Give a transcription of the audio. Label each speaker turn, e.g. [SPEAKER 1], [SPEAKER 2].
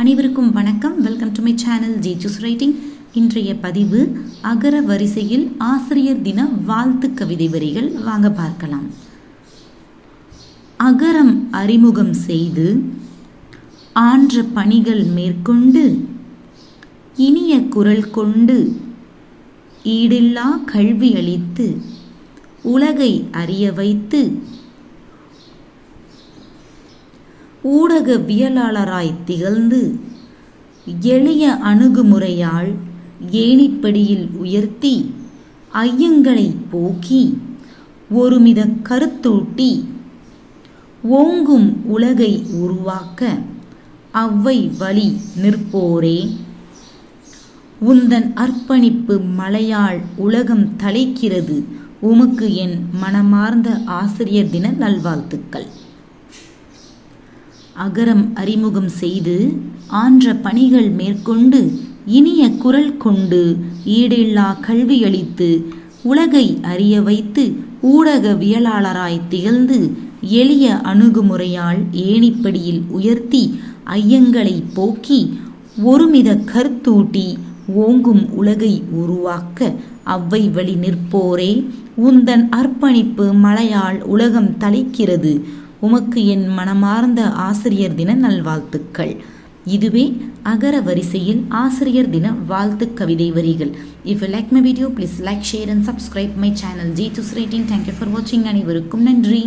[SPEAKER 1] அனைவருக்கும் வணக்கம். Welcome to my channel ஜீச்சூஸ் ரைட்டிங். இன்றைய பதிவு அகர வரிசையில் ஆசிரியர் தின வாழ்த்து கவிதை வரிகள். வாங்க பார்க்கலாம். அகரம் அறிமுகம் செய்து ஆன்ற பணிகள் மேற்கொண்டு இனிய குரல் கொண்டு ஈடில்லா கல்வி அளித்து உலகை அறிய வைத்து ஊடகவியலாளராய் திகழ்ந்து எளிய அணுகுமுறையால் ஏணிப்படியில் உயர்த்தி ஐயங்களை போக்கி ஒருமித கருத்தூட்டி ஓங்கும் உலகை உருவாக்க அவ்வை வழி நிற்போரே, உந்தன் அர்ப்பணிப்பு மலையால் உலகம் தழைக்கிறது. உமக்கு என் மனமார்ந்த ஆசிரியர் தின நல்வாழ்த்துக்கள். அகரம் அறிமுகம் செய்து ஆன்ற பணிகள் மேற்கொண்டு இனிய குரல் கொண்டு ஈடில்லா கல்வி அளித்து உலகை அறிய வைத்து ஊடகவியலாளராய் திகழ்ந்து எளிய அணுகுமுறையால் ஏணிப்படியில் உயர்த்தி ஐயங்களை போக்கி ஒருமித கருத்தூட்டி ஓங்கும் உலகை உருவாக்க அவ்வை வழி நிற்போரே, உந்தன் அர்ப்பணிப்பு மலையால் உலகம் தழைக்கிறது. உமக்கு என் மனமார்ந்த ஆசிரியர் தின நல்வாழ்த்துக்கள். இதுவே அகர வரிசையில் ஆசிரியர் தின வாழ்த்து கவிதை வரிகள். If you like my video, please like, share and subscribe my channel G2 Rating. Thank you for watching. அனைவருக்கும் நன்றி.